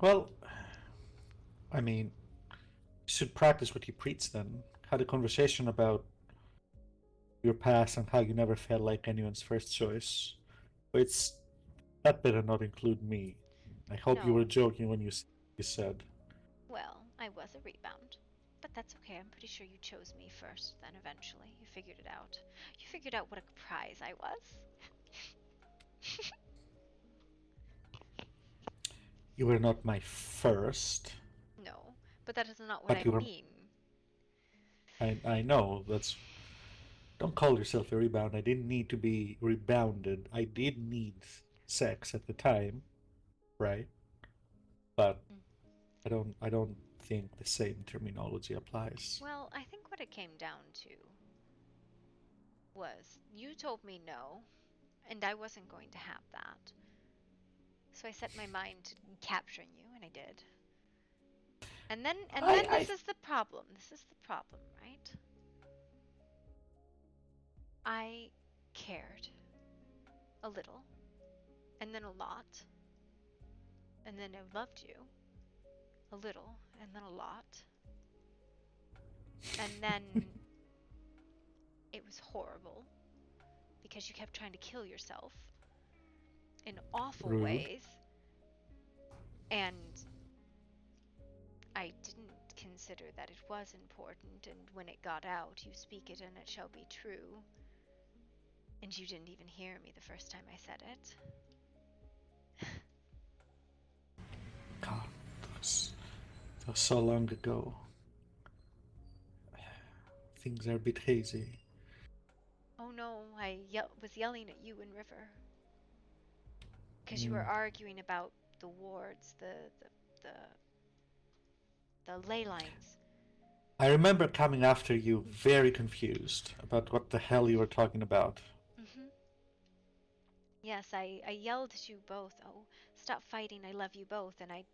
Well, I mean, you should practice what you preach then. Had a conversation about your past and how you never felt like anyone's first choice. But that better not include me. I hope you were No, joking when you said. well, I was a rebound. But that's okay, I'm pretty sure you chose me first, then eventually. You figured it out. You figured out what a prize I was. You were not my first, No, but that is not what I but you were. mean. I know that's. Don't call yourself a rebound. I didn't need to be rebounded. I did need sex at the time, right? But Mm. I don't think the same terminology applies. Well, I think what it came down to was you told me no, and I wasn't going to have that. So I set my mind to capturing you, and I did. And then this I is the problem. This is the problem, right? I cared a little, and then a lot, and then I loved you a little, and then a lot, and then it was horrible because you kept trying to kill yourself in awful rude. ways, and I didn't consider that it was important, and when it got out, you speak it and it shall be true, and you didn't even hear me the first time I said it. God, that was so long ago. Things are a bit hazy. Oh no, was yelling at you in River because you were Mm. arguing about the wards, the the ley lines. I remember coming after you very confused about what the hell you were talking about. Mhm. Yes, I yelled at you both. Oh, stop fighting! I love you both, and I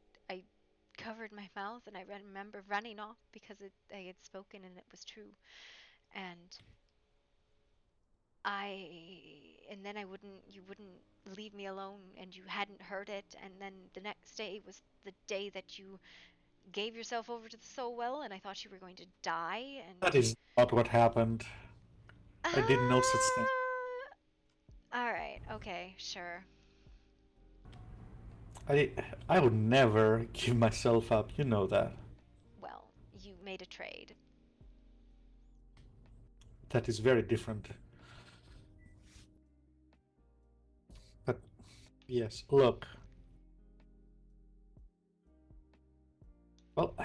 covered my mouth, and I remember running off because I had spoken and it was true, and and then you wouldn't leave me alone, and you hadn't heard it, and then the next day was the day that you gave yourself over to the soul well, and I thought you were going to die, That and is not what happened. I did no such thing. ah, all right, okay, sure. I would never give myself up. You know that. Well, you made a trade. That is very different. But yes, look. Well,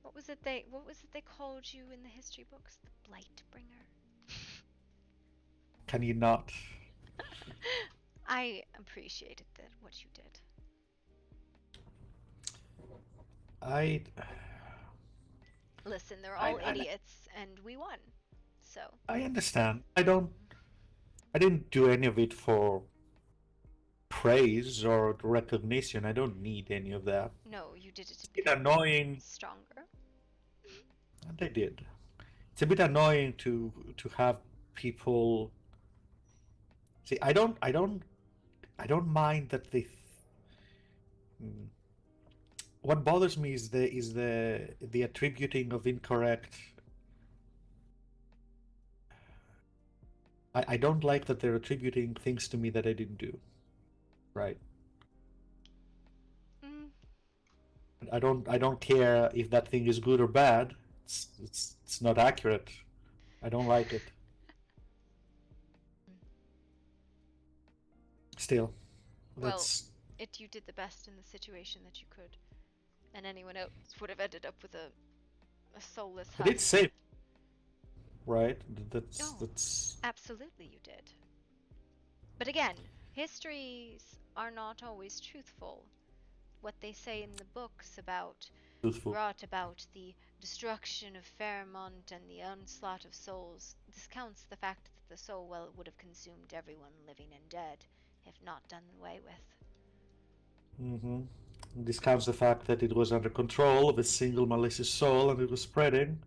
What was it they called you in the history books? The blight bringer. can you not? I appreciated what you did. I Listen, they're all I idiots and we won. So, I understand. I didn't do any of it for praise or recognition. I don't need any of that. no, you did it to It's a bit become annoying, stronger. and I did. It's a bit annoying to have people see. I don't mind that what bothers me is the attributing of incorrect. I don't like that they're attributing things to me that I didn't do. Right. Mm, I don't care if that thing is good or bad. It's not accurate. I don't like it. Still, well, that's you did the best in the situation that you could, and anyone else would have ended up with a soulless I did husk. say right. That's Oh, that's absolutely you did. But again, histories are not always truthful. What they say in the books about truthful. brought about the destruction of Fairmont and the onslaught of souls discounts the fact that the soul well would have consumed everyone living and dead, if not done away with. Hmm. Discounts the fact that it was under control of a single malicious soul and it was spreading.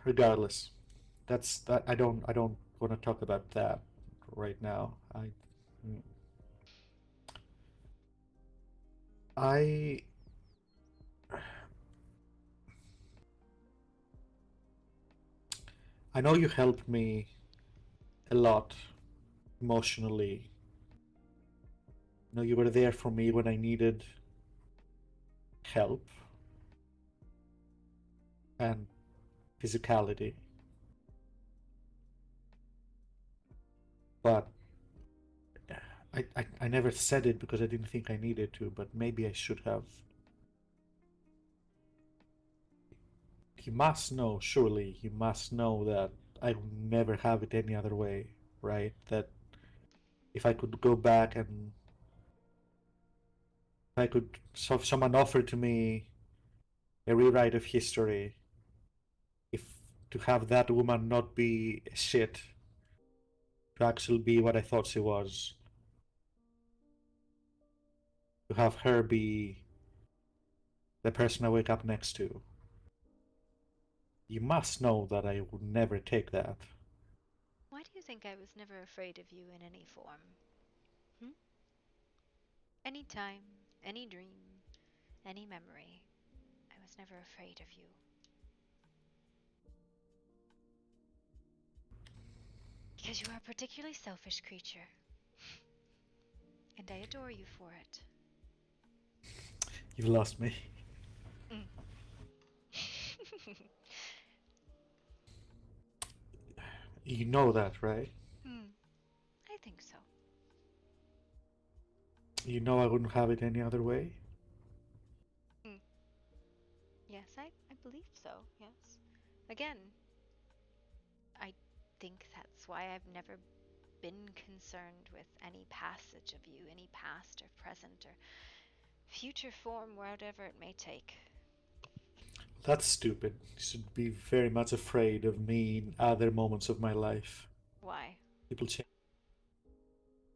Regardless, that's that. I don't want to talk about that right now. Mm. I I know you helped me a lot emotionally. You know, you were there for me when I needed help and physicality. But I never said it because I didn't think I needed to, but maybe I should have. You must know, surely, you must know that I would never have it any other way, right? That if I could go back and if I could, so if someone offered to me a rewrite of history, if to have that woman not be a shit, to actually be what I thought she was, to have her be the person I wake up next to, you must know that I would never take that. Why do you think I was never afraid of you in any form? Hmm? Any time, any dream, any memory, I was never afraid of you. Because you are a particularly selfish creature. And I adore you for it. You've lost me. Mm. You know that, right? Hmm. I think so. You know I wouldn't have it any other way. Mm. Yes, I believe so, yes. Again, I think that's why I've never been concerned with any passage of you, any past or present or future form, whatever it may take. That's stupid. You should be very much afraid of me in other moments of my life. Why? People change.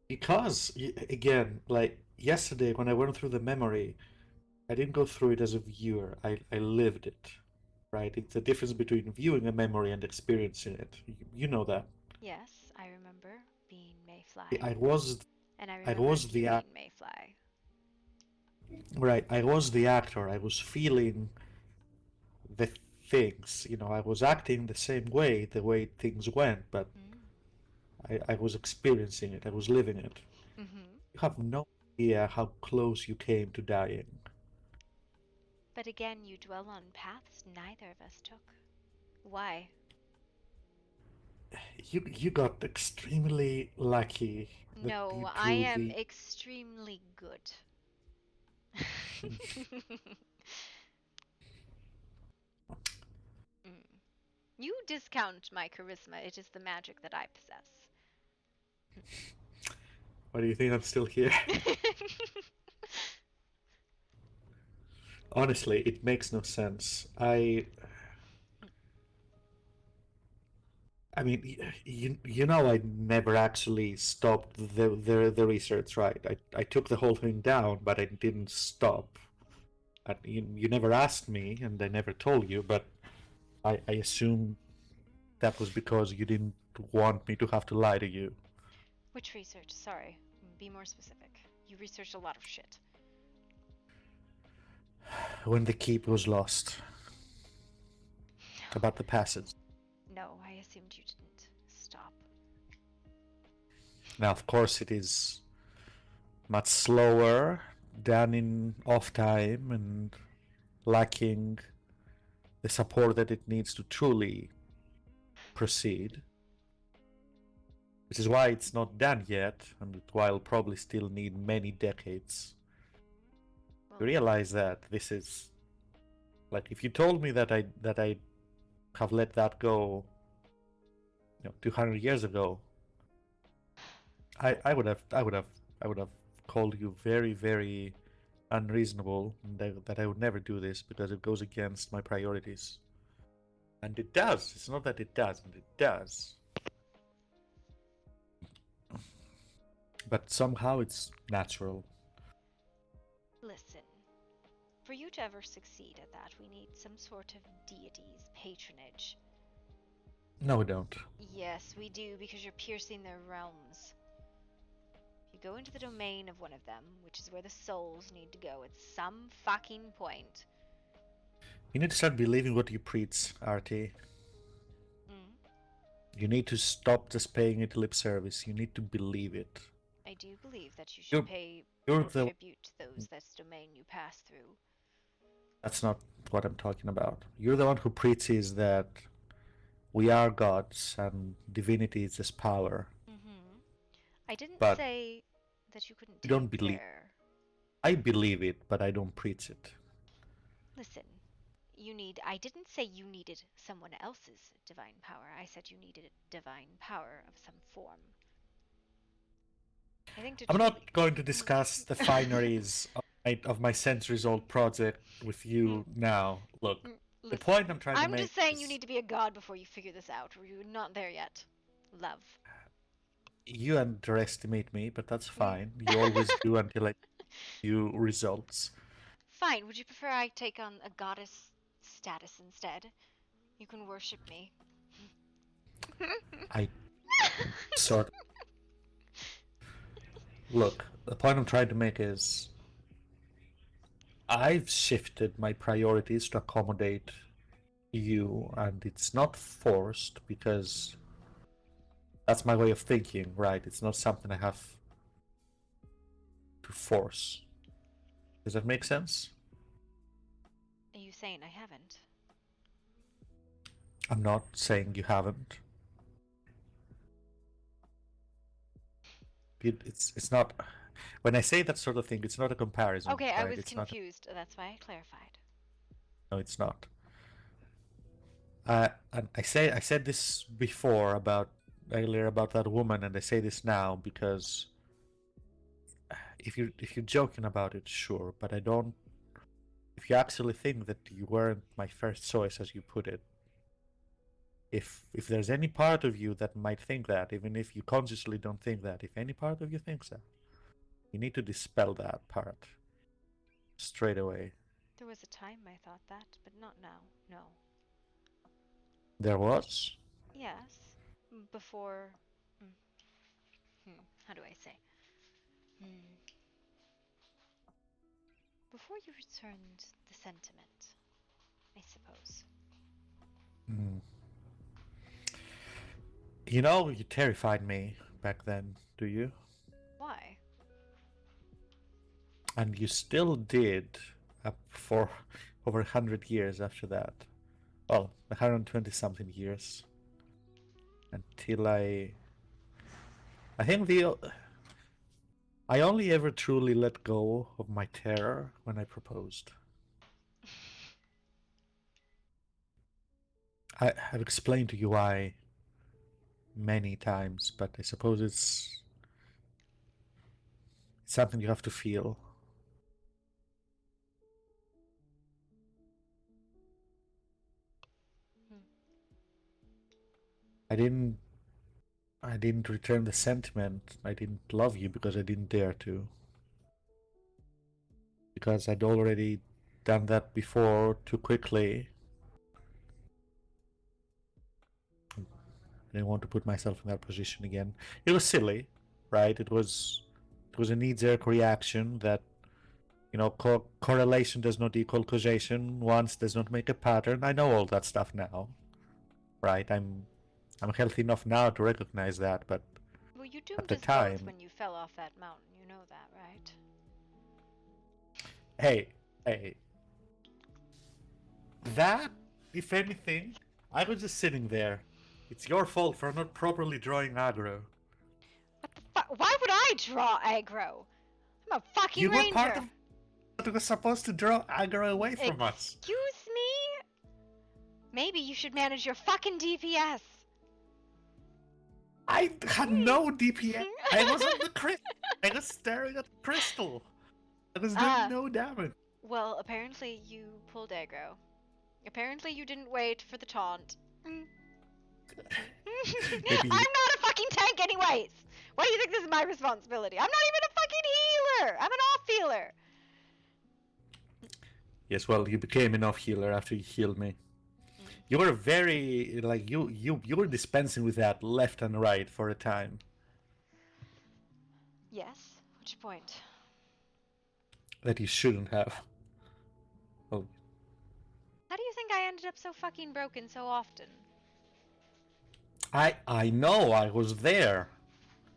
Because, again, like yesterday when I went through the memory, I didn't go through it as a viewer. I lived it, right? It's the difference between viewing a memory and experiencing it. You know that. Yes, I remember being Mayfly, I was, and I I remember was you the being Mayfly. right. I was the actor. I was feeling the things. You know, I was acting the same way, the way things went, but Mm. I was experiencing it. I was living it. Mm-hmm. You have no idea how close you came to dying. But again, you dwell on paths neither of us took. Why? You got extremely lucky that No, you I drew am the. extremely good. Mm. You discount my charisma. It is the magic that I possess. Why do you think I'm still here? Honestly, it makes no sense. I mean, you know, I never actually stopped the research, right? I took the whole thing down, but I didn't stop. And you never asked me, and I never told you, but I assume that was because you didn't want me to have to lie to you. Which research? Sorry. Be more specific. You researched a lot of shit. When the keep was lost, No. about the passage. No, I assumed you didn't stop. Now, of course, it is much slower, done in off time, and lacking the support that it needs to truly proceed. Which is why it's not done yet, and why it'll probably still need many decades. Well, You realize that this is like if you told me that I have let that go, 200 years ago, I would have called you very, very unreasonable, and that I would never do this because it goes against my priorities. And it does. It's not that it doesn't. It does. But somehow it's natural. listen. For you to ever succeed at that, we need some sort of deity's patronage. No, we don't. Yes, we do, because you're piercing their realms. If You go into the domain of one of them, which is where the souls need to go at some fucking point. You need to start believing what you preach, RT. Mm. You need to stop just paying it lip service. You need to believe it. I do believe that you should pay You're the... tribute to those that's domain you pass through. That's not what I'm talking about. You're the one who preaches that we are gods and divinity is just power. Mm-hmm. I didn't But say that you couldn't you take don't believe. care. I believe it, but I don't preach it. Listen, I didn't say you needed someone else's divine power. I said you needed divine power of some form. I think to I'm truly... not going to discuss the fineries of my sensory old project with you now. Look, Listen, the point I'm trying to make just saying is you need to be a god before you figure this out, or you're not there yet. Love. you underestimate me, but that's fine. You always do until I you results. Fine. Would you prefer I take on a goddess status instead? You can worship me. I sort of... Look, the point I'm trying to make is I've shifted my priorities to accommodate you, and it's not forced because that's my way of thinking, right? It's not something I have to force. Does that make sense? Are you saying I haven't? I'm not saying you haven't. It's not... When I say that sort of thing, it's not a comparison. Okay, right? I was It's confused. That's why I clarified. No, it's not. And I said this before earlier about that woman, and I say this now because if you're joking about it, sure, but I don't. If you actually think that you weren't my first choice, as you put it, if there's any part of you that might think that, even if you consciously don't think that, if any part of you thinks that, you need to dispel that part straight away. There was a time I thought that, but not now. No. There was? Yes. Before... How do I say? Before you returned the sentiment, I suppose. You know, you terrified me back then, do you? Why? And you still did for over 100 years after that. Well, 120 something years. Until I think I only ever truly let go of my terror when I proposed. I've explained to you why many times, but I suppose it's something you have to feel. I didn't return the sentiment. I didn't love you because I didn't dare to. Because I'd already done that before too quickly. I didn't want to put myself in that position again. It was silly, right? It was a knee-jerk reaction that, you know, correlation does not equal causation. Once does not make a pattern. I know all that stuff now, right? I'm healthy enough now to recognize that, but well, you at doomed the us time, both when you fell off that mountain. You know that, right? hey, that, if anything, I was just sitting there. It's your fault for not properly drawing aggro. What the fuck? Why would I draw aggro? I'm a fucking You were ranger. part of that was supposed to draw aggro away from us. Excuse me? Maybe you should manage your fucking DPS. I had no DPS. I was on the crystal. I was staring at the crystal. I was doing no damage. Well, apparently you pulled aggro. Apparently you didn't wait for the taunt. I'm not a fucking tank anyways! Why do you think this is my responsibility? I'm not even a fucking healer! I'm an off-healer! Yes, well, you became an off-healer after you healed me. You were very, like, you were dispensing with that left and right for a time. Yes? What's your point? That you shouldn't have. Oh, How do you think I ended up so fucking broken so often? I know, I was there,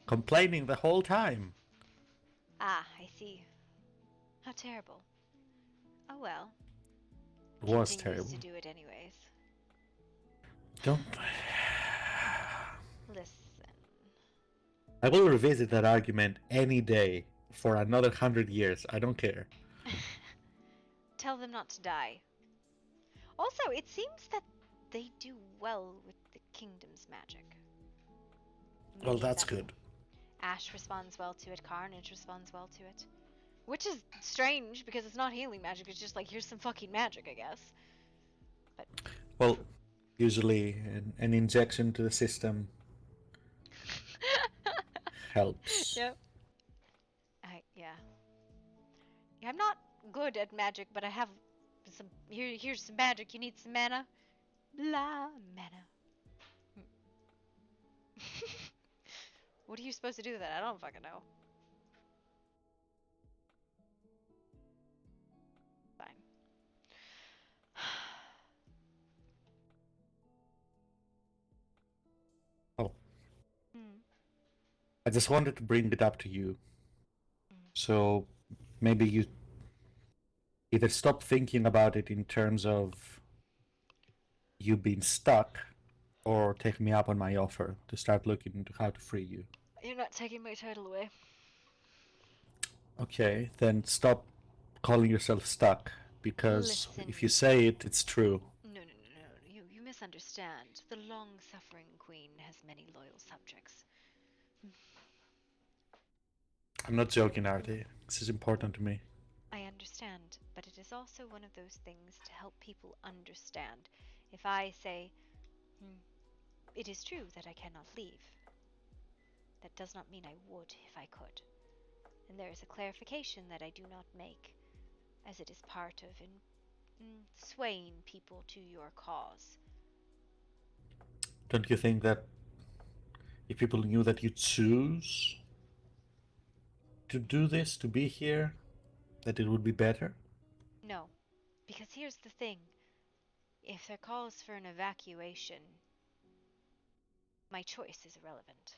complaining the whole time. Ah, I see. How terrible. Oh well. It was Continues terrible. to do it anyways. Don't. Listen. I will revisit that argument any day for another 100 years. I don't care. Tell them not to die. Also, it seems that they do well with the kingdom's magic. Well, Many of that's them. good. Ash responds well to it, Carnage responds well to it. Which is strange because it's not healing magic, it's just like, here's some fucking magic, I guess. But. Well, usually an injection to the system helps. Yep. Yeah. I'm not good at magic, but I have some. Here's some magic. You need some mana? Blah, mana. What are you supposed to do with that? I don't fucking know. Fine. Oh, Mm. I just wanted to bring it up to you. Mm. So maybe you either stop thinking about it in terms of you being stuck or take me up on my offer to start looking into how to free you. You're not taking my title away. Okay, then stop calling yourself stuck, because Listen. if you say it, it's true. No. You misunderstand. The long-suffering queen has many loyal subjects. I'm not joking, Artie. This is important to me. I understand, but it is also one of those things to help people understand. If I say, it is true that I cannot leave, that does not mean I would if I could. And there is a clarification that I do not make, as it is part of swaying people to your cause. Don't you think that if people knew that you choose to do this, to be here, that it would be better? No, because here's the thing. If there calls for an evacuation, my choice is irrelevant.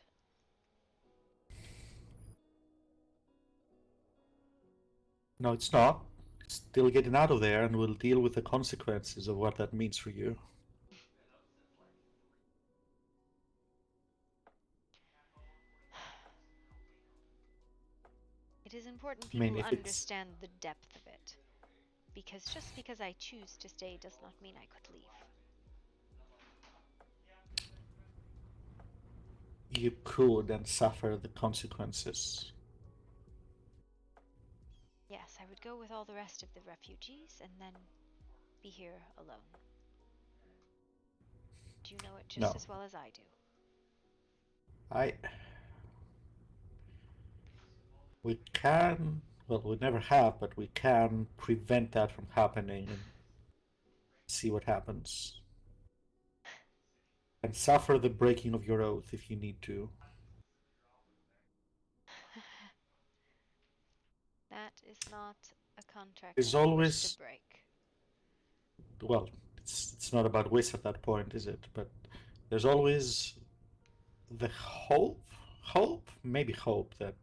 No, it's not. It's still getting out of there, and we'll deal with the consequences of what that means for you. It is important I mean, people if it's understand the depth of it. Because just because I choose to stay does not mean I could leave. you could and suffer the consequences. Yes, I would go with all the rest of the refugees and then be here alone. Do you know it just No, as well as I do? I. We can. Well, we never have, but we can prevent that from happening and see what happens. And suffer the breaking of your oath if you need to. That is not a contract There's I wish to always. break. Well, it's not about wish at that point, is it? But there's always the hope, maybe hope, that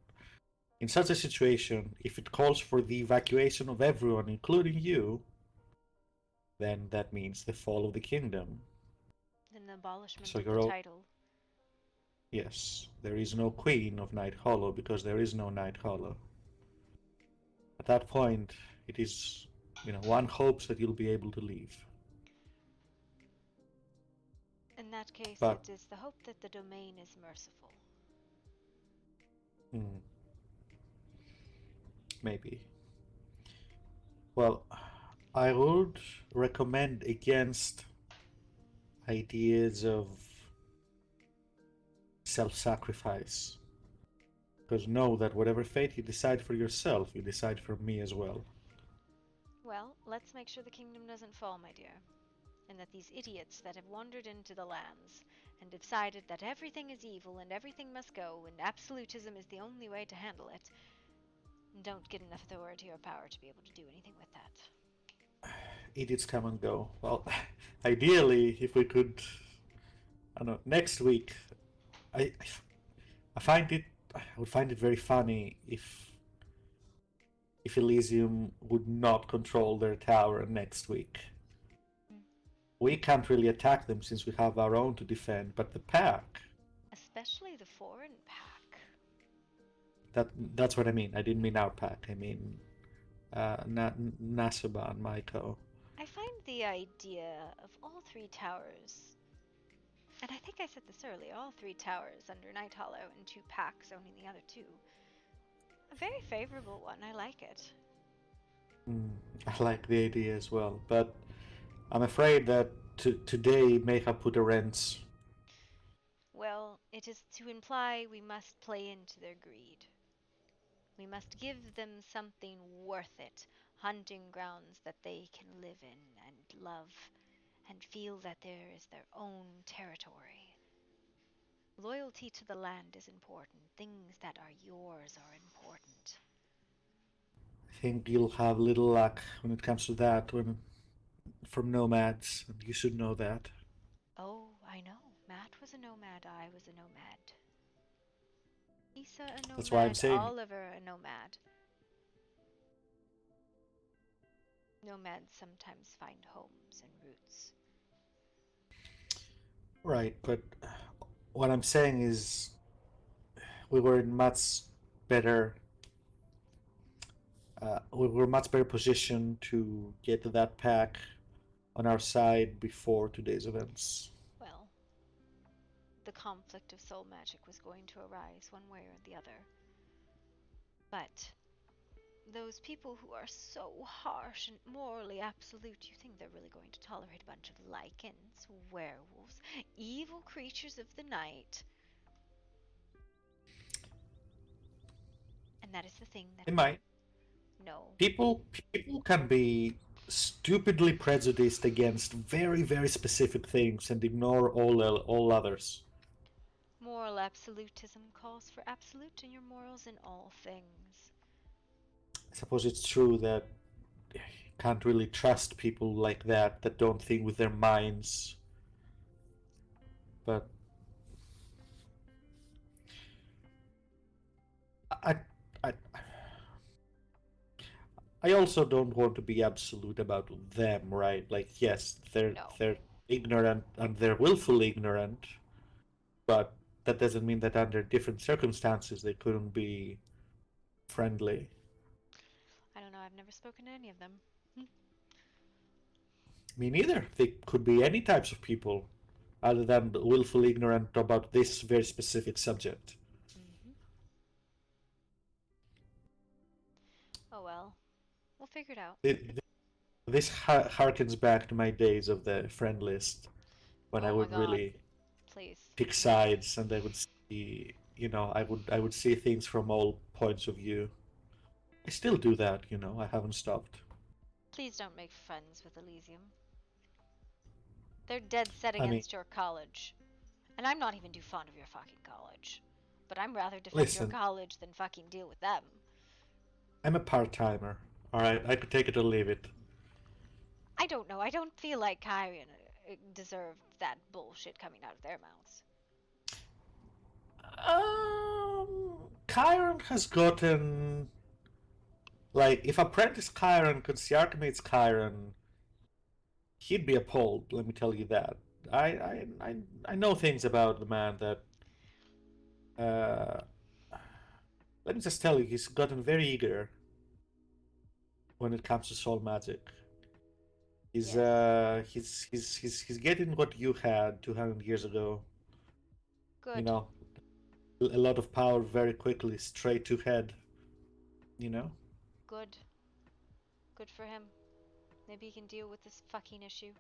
in such a situation, if it calls for the evacuation of everyone, including you, then that means the fall of the kingdom. An abolishment So of the you're all. title. Yes, there is no queen of Night Hollow because there is no Night Hollow. At that point, it is, one hopes that you'll be able to leave. In that case, But, it is the hope that the domain is merciful. maybe. Well, I would recommend against ideas of self-sacrifice. Because know that whatever fate you decide for yourself, you decide for me as well. Well, let's make sure the kingdom doesn't fall, my dear. And that these idiots that have wandered into the lands and decided that everything is evil and everything must go and absolutism is the only way to handle it, and don't get enough authority or power to be able to do anything with that. Idiots come and go. Well, ideally, if we could, I don't know, next week, I, I find it, I would find it very funny if Elysium would not control their tower next week. Mm. We can't really attack them since we have our own to defend, but the pack, Especially the foreign pack. that's what I mean. I didn't mean our pack. I mean Nasaba and Maiko. I find the idea of all three towers, and I think I said this earlier, all three towers under Night Hollow and two packs owning the other two, a very favorable one. I like it. I like the idea as well, but I'm afraid that today may have put a wrench. Well, it is to imply we must play into their greed. We must give them something worth it, hunting grounds that they can live in and love, and feel that there is their own territory. Loyalty to the land is important. Things that are yours are important. I think you'll have little luck when it comes to that when from nomads, and you should know that. Oh, I know. Matt was a nomad. I was a nomad. Issa a That's why I'm nomad. saying, Oliver a nomad. Nomads sometimes find homes and roots. right, but what I'm saying is we were in much better we were much better position to get that pack on our side before today's events. Well, the conflict of soul magic was going to arise one way or the other. But those people who are so harsh and morally absolute, you think they're really going to tolerate a bunch of lycans, werewolves, evil creatures of the night? And that is the thing that They we might. don't know. People can be stupidly prejudiced against very specific things and ignore all others. Moral absolutism calls for absolute in your morals in all things. I suppose it's true that you can't really trust people like that don't think with their minds. But I, I, I also don't want to be absolute about them, right? Like, yes, No. they're ignorant and they're willfully ignorant, but that doesn't mean that under different circumstances they couldn't be friendly. I don't know, I've never spoken to any of them. Me neither. They could be any types of people, other than willfully ignorant about this very specific subject. Mm-hmm. Oh well, we'll figure it out. This harkens back to my days of the friend list when I Oh my would god, really please. pick sides and I would see, I would see things from all points of view. I still do that, I haven't stopped. Please don't make friends with Elysium. They're dead set I mean, against your college. And I'm not even too fond of your fucking college. But I'm rather defend your listen, college than fucking deal with them. I'm a part-timer, alright? I could take it or leave it. I don't know. I don't feel like Kyrian deserved that bullshit coming out of their mouths. Chiron has gotten... Like, if Apprentice Chiron could see Archimedes Chiron, he'd be appalled, let me tell you that. I know things about the man that... Uh, let me just tell you, he's gotten very eager when it comes to soul magic. He's Yes. he's getting what you had 200 years ago. You Good. know, a lot of power very quickly, straight to head. You know. Good. Good for him. Maybe he can deal with this fucking issue.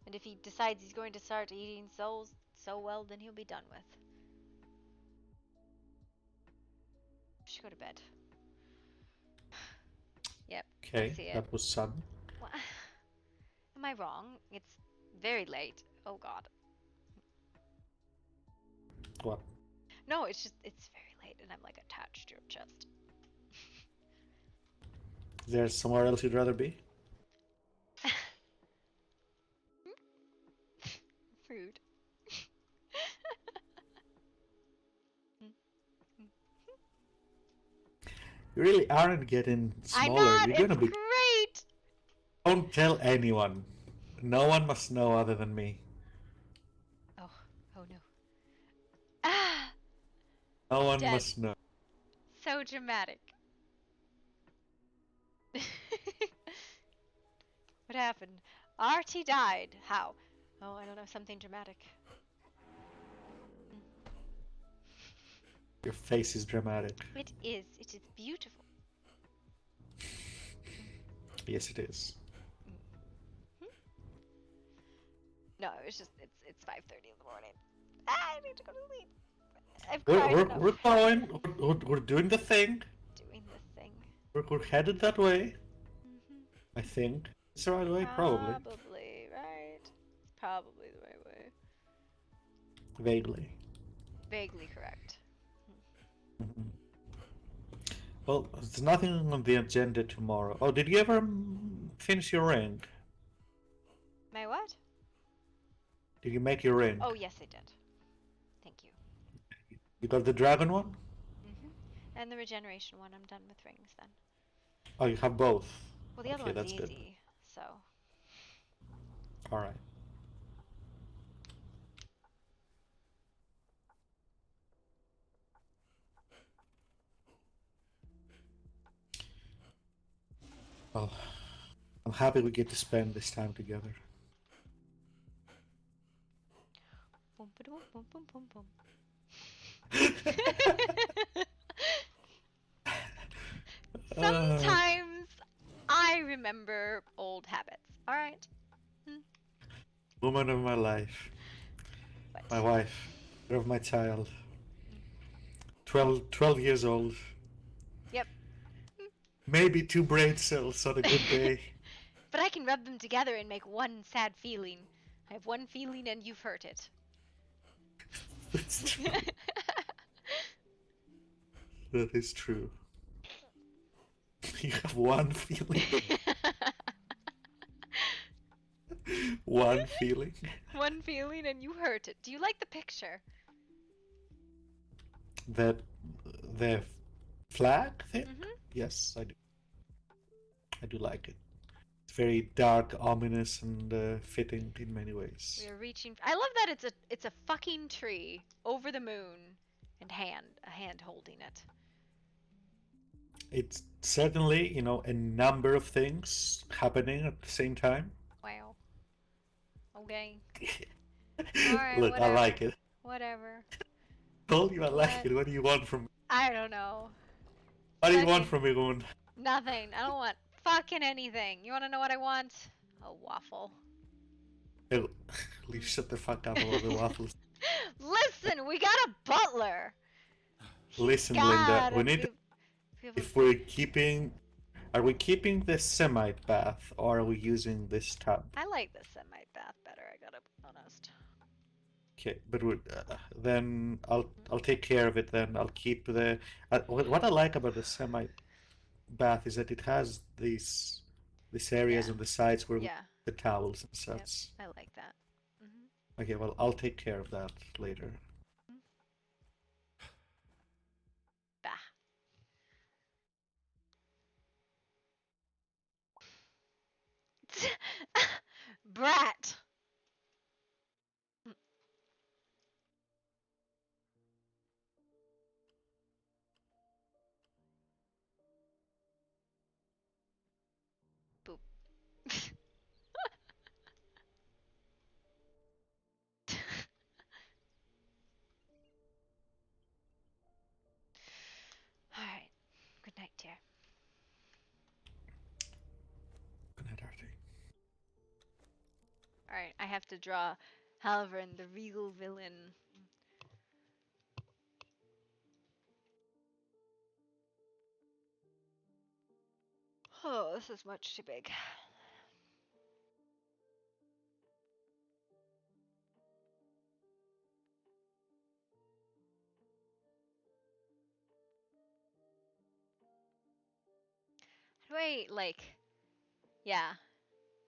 And if he decides he's going to start eating souls so well, then he'll be done with. Should go to bed. Yep, I Okay, see it. that was sudden. What? Am I wrong? It's very late. Oh god. What? No, it's just, it's very late and I'm like attached to your chest. Is there somewhere else you'd rather be? Rude. You really aren't getting I'm smaller. not! You're It's gonna be. great! Don't tell anyone. No one must know other than me. Oh, oh no. Ah! No one Dead. must know. So dramatic. What happened? Artie died. How? Oh, I don't know. Something dramatic. Your face is dramatic. It is. It is beautiful. Yes, it is. No, it's just it's 5:30 in the morning. I need to go to sleep. I've We're, cried we're, enough. we're going. We're doing the thing. Doing the thing. We're headed that way. Mm-hmm. I think. It's the right way, probably. Probably, right? It's probably the right way. Vaguely. Vaguely correct. Mhm. Well, there's nothing on the agenda tomorrow. Oh, did you ever finish your ring? My what? Did you make your ring? Oh, yes, I did. Thank you. You got the dragon one? Mm-hmm. And the regeneration one, I'm done with rings then. Oh, you have both. Well, the other Okay, one's that's good. easy, so. All right. Well, I'm happy we get to spend this time together. Boom, boom, boom, boom, boom, boom. Sometimes I remember old habits. All right. Woman of my life. What? My wife. Mother of my child. 12 years old. Yep. Maybe 2 brain cells on a good day. But I can rub them together and make one sad feeling. I have one feeling and you've hurt it. That's true. That is true. You have one feeling. One feeling. One feeling and you hurt it. Do you like the picture? That the flag thing? Mm-hmm. Yes, I do. I do like it. It's very dark, ominous, and fitting in many ways. We are reaching. I love that it's a fucking tree over the moon, and a hand holding it. It's certainly, a number of things happening at the same time. Wow. Okay. Alright, Look, whatever. I like it. Whatever. Told you I like What? it. What do you want from me? I don't know. What do you want Fucking from me, woman? nothing. I don't want fucking anything. You wanna know what I want? A waffle. Hey, you shut the fuck up about the waffles. Listen, we got a butler. Listen, Linda, we Gotta need. be able If we're keeping, are we keeping the Semite bath or are we using this tub? I like the semi-bath better, I gotta be honest. Okay, but then I'll take care of it. Then I'll keep the. What I like about the Semite bath is that it has these areas Yeah. on the sides where we Yeah. put the towels and Yep. such. I like that. Okay, well I'll take care of that later. Bah. Brat. Boop. Alright. Good night, dear. Good night, Artie. Alright, I have to draw Halvern, the regal villain. Oh, this is much too big. Wait, like, yeah.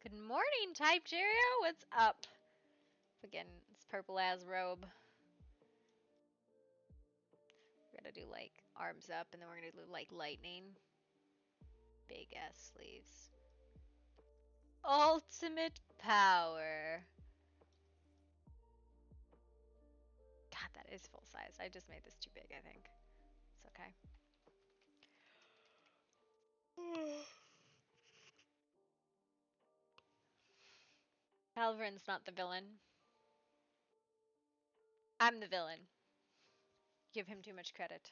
Good morning, Type Cheerio. What's up? Again, this purple ass robe. We're gonna do like arms up, and then we're gonna do like lightning. Big ass sleeves. Ultimate power. God, that is full size. I just made this too big, I think. It's okay. Halverin's not the villain. I'm the villain. Give him too much credit.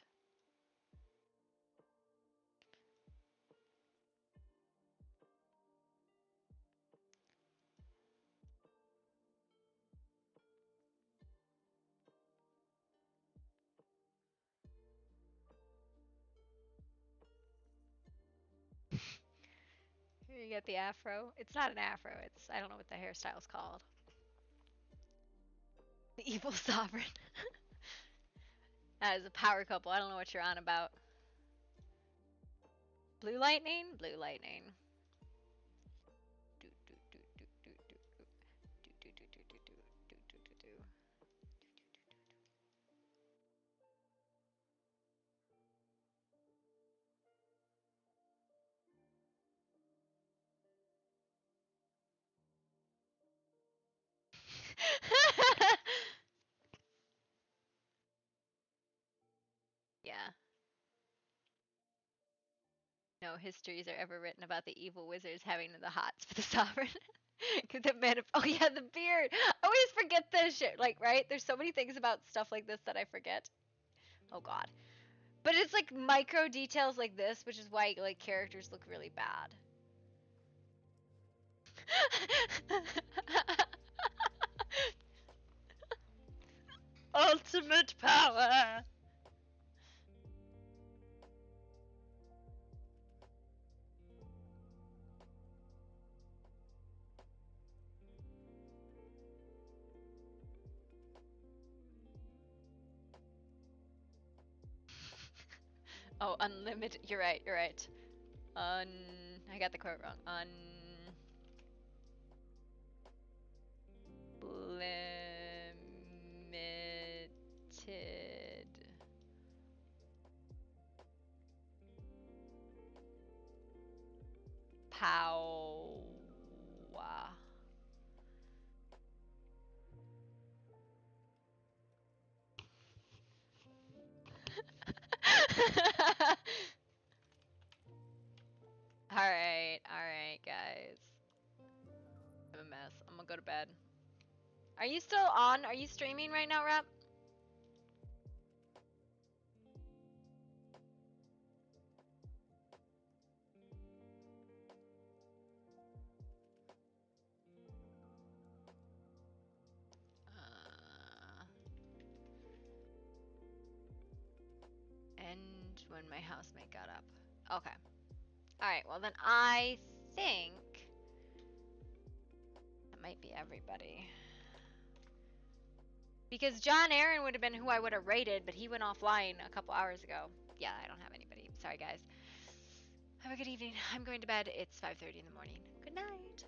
Here you get the afro. It's not an afro. It's, I don't know what the hairstyle's called. The evil sovereign. That is a power couple. I don't know what you're on about. Blue lightning? Blue lightning. Do, do, do, do, do, do, do. Do, do, do, do, do, do, do, do, do, do. Yeah. No histories are ever written about the evil wizards having the hots for the sovereign. Cause the man of, oh yeah, the beard. I always forget this shit. Like, right? There's so many things about stuff like this that I forget. Oh god. But it's like micro details like this, which is why like characters look really bad. Ultimate power. Oh, unlimited. You're right. You're right. I got the quote wrong. Unlimited power. Alright, guys. I'm a mess. I'm gonna go to bed. Are you still on? Are you streaming right now, Rap? And when my housemate got up. Okay. Alright, well then I think that might be everybody. Because John Aaron would have been who I would have rated, but he went offline a couple hours ago. Yeah, I don't have anybody. Sorry, guys. Have a good evening. I'm going to bed. It's 5:30 in the morning. Good night.